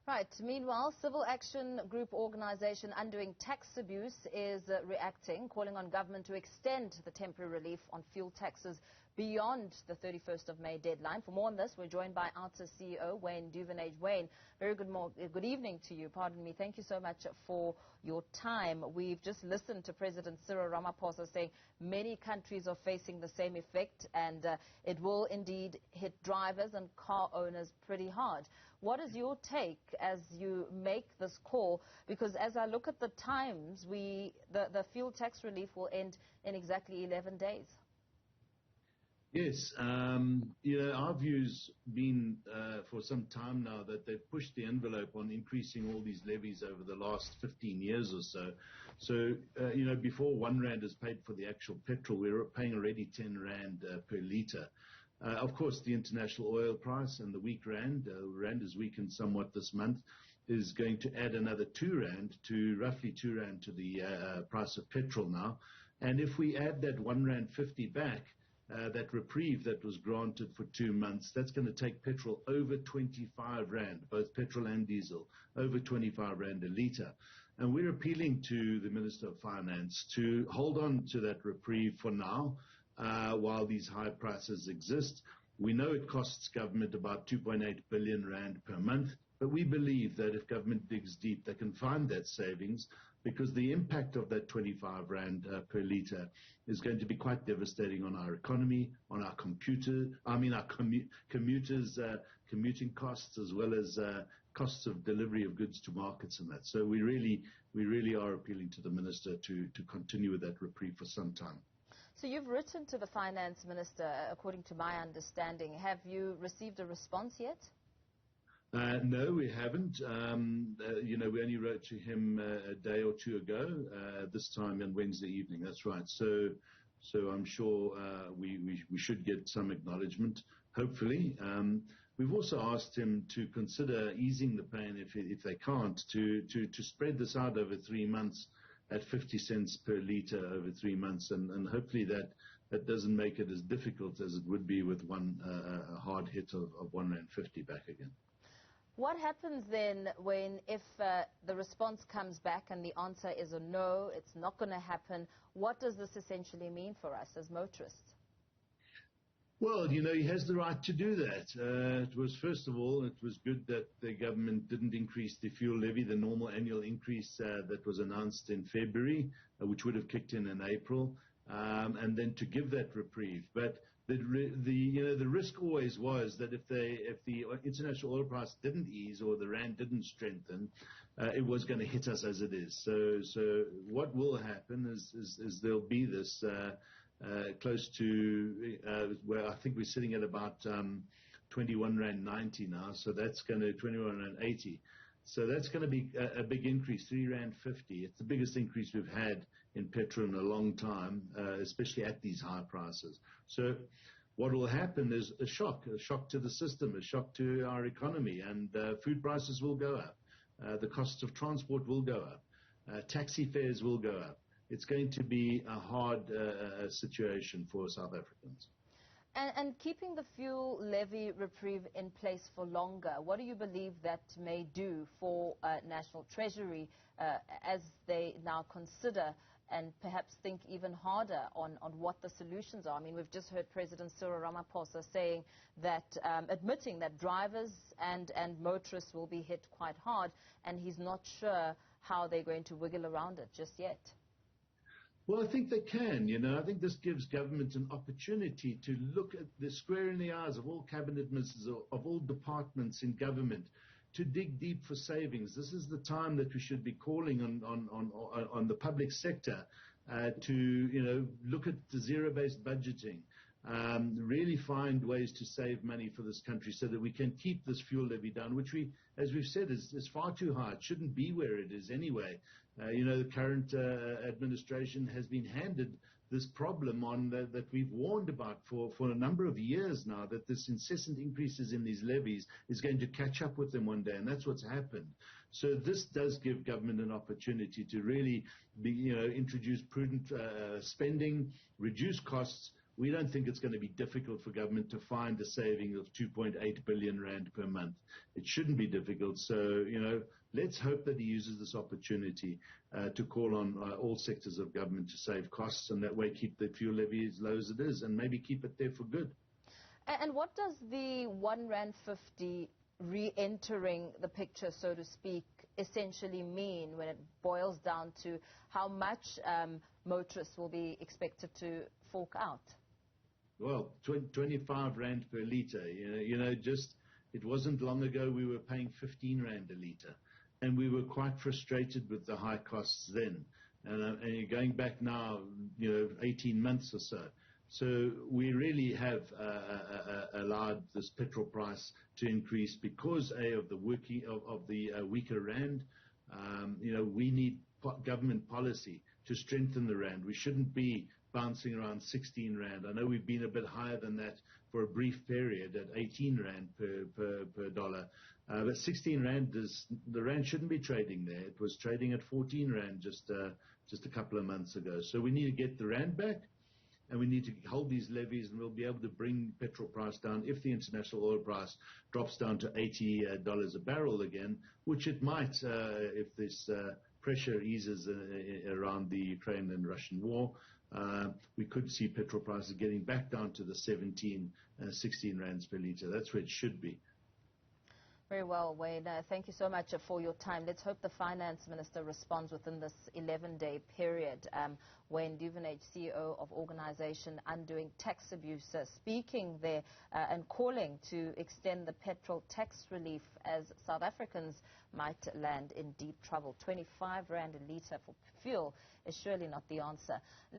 Right. Meanwhile, civil action group organisation Undoing Tax Abuse is reacting, calling on government to extend the temporary relief on fuel taxes beyond the 31st of May deadline. For more on this, we're joined by OUTA CEO Wayne Duvenage. Wayne, very good evening to you. Pardon me. Thank you so much for your time. We've just listened to President Cyril Ramaphosa saying many countries are facing the same effect, and it will indeed hit drivers and car owners pretty hard. What is your take as you make this call? Because as I look at the times, the fuel tax relief will end in exactly 11 days. Yes, our view's been for some time now that they've pushed the envelope on increasing all these levies over the last 15 years or so. So, before 1 rand is paid for the actual petrol, we're paying already 10 rand per litre. Of course, the international oil price and the weak rand, rand has weakened somewhat this month, is going to add another 2 rand to roughly 2 rand to the price of petrol now. And if we add that 1.50 rand back, that reprieve that was granted for 2 months, that's going to take petrol over 25 rand, both petrol and diesel, over 25 rand a litre. And we're appealing to the Minister of Finance to hold on to that reprieve for now, while these high prices exist. We know it costs government about 2.8 billion rand per month, but we believe that if government digs deep, they can find that savings, because the impact of that 25 rand per litre is going to be quite devastating on our economy, on our commuters' commuting costs, as well as costs of delivery of goods to markets and that. So we really are appealing to the Minister to continue with that reprieve for some time. So you've written to the Finance Minister, according to my understanding. Have you received a response yet? No, we haven't. We only wrote to him a day or two ago, this time on Wednesday evening. That's right. So I'm sure we should get some acknowledgement, hopefully. We've also asked him to consider easing the pain if they can't, to spread this out over 3 months at 50 cents per litre over 3 months, and hopefully that doesn't make it as difficult as it would be with a hard hit of 1.50 rand back again. What happens then if the response comes back and the answer is a no, it's not going to happen? What does this essentially mean for us as motorists? Well, he has the right to do that. First of all, it was good that the government didn't increase the fuel levy, the normal annual increase that was announced in February, which would have kicked in April, and then to give that reprieve. But the risk always was that if the international oil price didn't ease or the rand didn't strengthen, it was going to hit us as it is. So what will happen is there'll be this close to where I think we're sitting at about 21.90 rand now. So that's going to 21.80 rand. So that's going to be a big increase, 3.50 rand. It's the biggest increase we've had in petrol in a long time, especially at these high prices. So what will happen is a shock to the system, a shock to our economy, and food prices will go up. The cost of transport will go up. Taxi fares will go up. It's going to be a hard situation for South Africans. And keeping the fuel levy reprieve in place for longer, what do you believe that may do for National Treasury as they now consider and perhaps think even harder on what the solutions are? I mean, we've just heard President Cyril Ramaphosa saying that, admitting that drivers and motorists will be hit quite hard, and he's not sure how they're going to wiggle around it just yet. Well, I think they can. I think this gives government an opportunity to look at the square in the eyes of all cabinet ministers, of all departments in government, to dig deep for savings. This is the time that we should be calling on the public sector to look at the zero-based budgeting, really find ways to save money for this country so that we can keep this fuel levy down, which as we've said, is far too high. It shouldn't be where it is anyway. The current administration has been handed this problem that we've warned about for a number of years now, that this incessant increases in these levies is going to catch up with them one day, and that's what's happened. So this does give government an opportunity to really introduce prudent spending, reduce costs, we don't think it's going to be difficult for government to find a saving of 2.8 billion rand per month. It shouldn't be difficult. So, let's hope that he uses this opportunity to call on all sectors of government to save costs, and that way keep the fuel levy as low as it is, and maybe keep it there for good. And what does the R1.50 re-entering the picture, so to speak, essentially mean when it boils down to how much motorists will be expected to fork out? Well, 25 rand per litre. It wasn't long ago we were paying 15 rand a litre, and we were quite frustrated with the high costs then. And you're going back now, 18 months or so. So we really have allowed this petrol price to increase because of the weaker rand. We need government policy to strengthen the rand. We shouldn't be bouncing around 16 rand. I know we've been a bit higher than that for a brief period at 18 rand per dollar. But 16 rand the rand shouldn't be trading there. It was trading at 14 rand just a couple of months ago. So we need to get the rand back, and we need to hold these levies, and we'll be able to bring petrol price down if the international oil price drops down to $80 a barrel again, which it might if this pressure eases around the Ukraine and Russian war. We could see petrol prices getting back down to the 17, 16 rands per litre. That's where it should be. Very well, Wayne. Thank you so much for your time. Let's hope the Finance Minister responds within this 11-day period. Wayne Duvenage, CEO of Organisation Undoing Tax Abuse, speaking there and calling to extend the petrol tax relief as South Africans might land in deep trouble. 25 rand a litre for fuel is surely not the answer.